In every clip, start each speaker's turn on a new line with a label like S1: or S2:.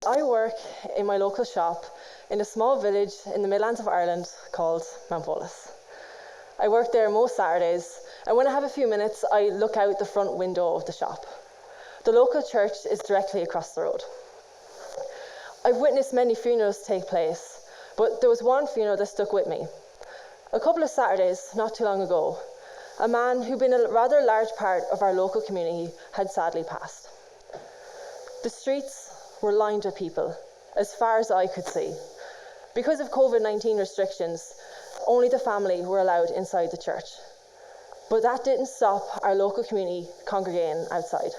S1: I work in my local shop in a small village in the Midlands of Ireland called Meacle. I work there most Saturdays, and when I have a few minutes, I look out the front window of the shop. The local church is directly across the road. I've witnessed many funerals take place, but there was one funeral that stuck with me. A couple of Saturdays, not too long ago, a man who'd been a rather large part of our local community had sadly passed. The streets were lined with people, as far as I could see. Because of COVID-19 restrictions, only the family were allowed inside the church. But that didn't stop our local community congregating outside.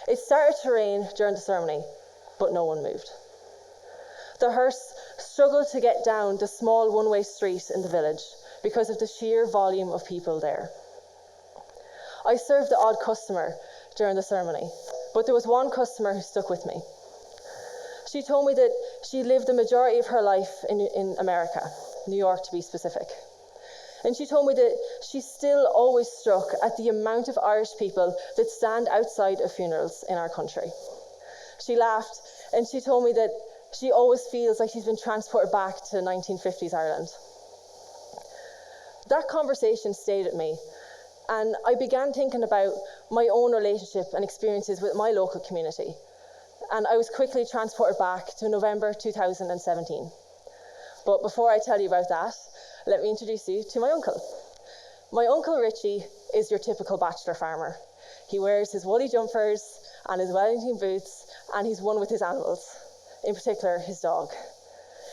S1: It started to rain during the ceremony, but no one moved. The hearse struggled to get down the small one-way street in the village because of the sheer volume of people there. I served the odd customer during the ceremony, but there was one customer who stuck with me. She told me that she lived the majority of her life in America, New York to be specific. And she told me that she's still always struck at the amount of Irish people that stand outside of funerals in our country. She laughed and she told me that she always feels like she's been transported back to 1950s Ireland. That conversation stayed with me, and I began thinking about my own relationship and experiences with my local community. And I was quickly transported back to November 2017. But before I tell you about that, let me introduce you to my uncle. My uncle Richie is your typical bachelor farmer. He wears his woolly jumpers and his Wellington boots, and he's one with his animals, in particular his dog.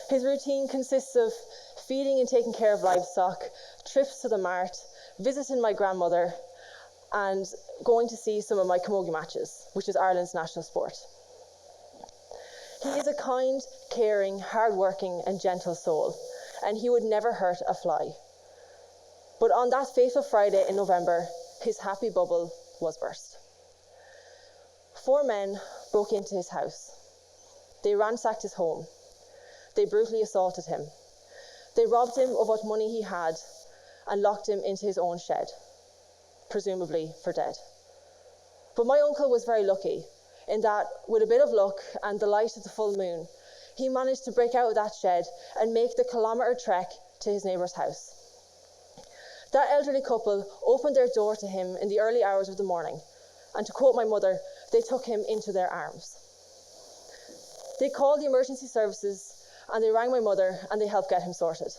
S1: His routine consists of feeding and taking care of livestock, trips to the mart, visiting my grandmother, and going to see some of my camogie matches, which is Ireland's national sport. He is a kind, caring, hard-working and gentle soul, and he would never hurt a fly. But on that fateful Friday in November, his happy bubble was burst. 4 men broke into his house. They ransacked his home. They brutally assaulted him. They robbed him of what money he had and locked him into his own shed, presumably for dead. But my uncle was very lucky in that, with a bit of luck and the light of the full moon, he managed to break out of that shed and make the kilometre trek to his neighbour's house. That elderly couple opened their door to him in the early hours of the morning, and to quote my mother, they took him into their arms. They called the emergency services and they rang my mother and they helped get him sorted.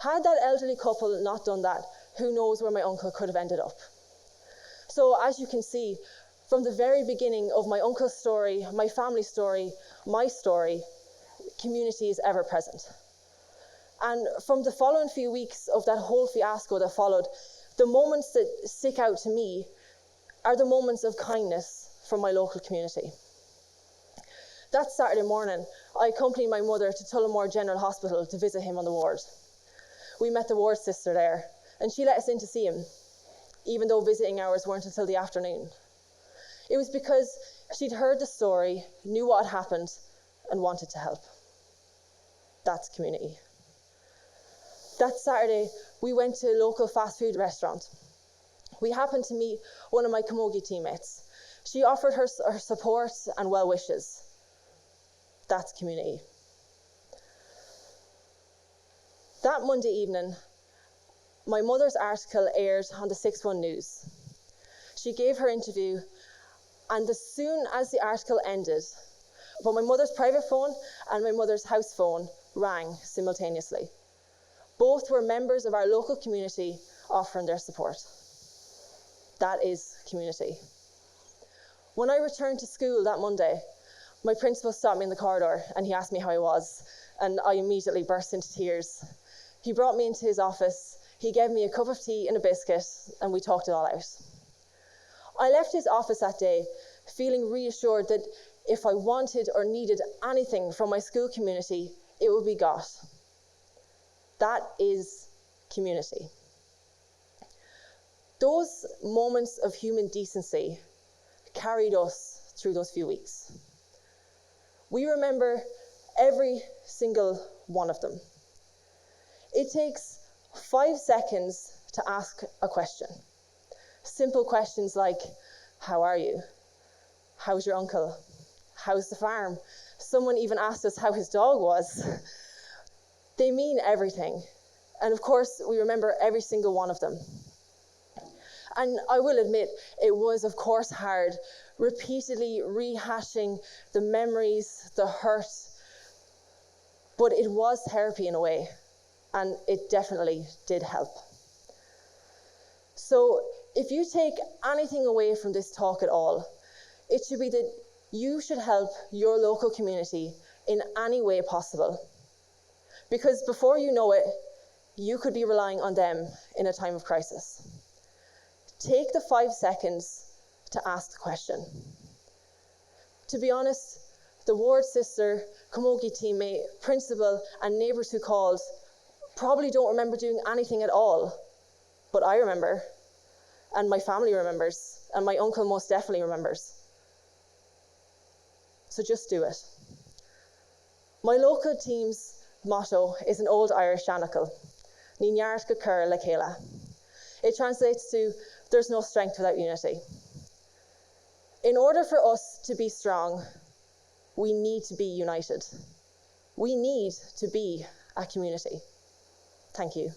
S1: Had that elderly couple not done that, who knows where my uncle could have ended up. So as you can see, from the very beginning of my uncle's story, my family story, my story, community is ever present. And from the following few weeks of that whole fiasco that followed, the moments that stick out to me are the moments of kindness from my local community. That Saturday morning, I accompanied my mother to Tullamore General Hospital to visit him on the ward. We met the ward sister there, and she let us in to see him, even though visiting hours weren't until the afternoon. It was because she'd heard the story, knew what had happened, and wanted to help. That's community. That Saturday, we went to a local fast food restaurant. We happened to meet one of my camogie teammates. She offered her support and well wishes. That's community. That Monday evening, my mother's article aired on the 6-1 News. She gave her interview, and as soon as the article ended, both my mother's private phone and my mother's house phone rang simultaneously. Both were members of our local community offering their support. That is community. When I returned to school that Monday, my principal stopped me in the corridor and he asked me how I was, and I immediately burst into tears. He brought me into his office, he gave me a cup of tea and a biscuit, and we talked it all out. I left his office that day feeling reassured that if I wanted or needed anything from my school community, it would be got. That is community. Those moments of human decency carried us through those few weeks. We remember every single one of them. It takes 5 seconds to ask a question. Simple questions like, how are you? How's your uncle? how's the farm? Someone even asked us how his dog was. They mean everything. And of course, we remember every single one of them. And I will admit, it was of course hard, repeatedly rehashing the memories, the hurt, but it was therapy in a way, and it definitely did help. So if you take anything away from this talk at all, it should be that you should help your local community in any way possible. Because before you know it, you could be relying on them in a time of crisis. Take the 5 seconds to ask the question. To be honest, the ward sister, camogie teammate, principal, and neighbours who called probably don't remember doing anything at all. But I remember, and my family remembers, and my uncle most definitely remembers. So just do it. My local team's motto is an old Irish Meacle, Ní neart go Comhairle le chéile. It translates to, there's no strength without unity. In order for us to be strong, we need to be united. We need to be a community. Thank you.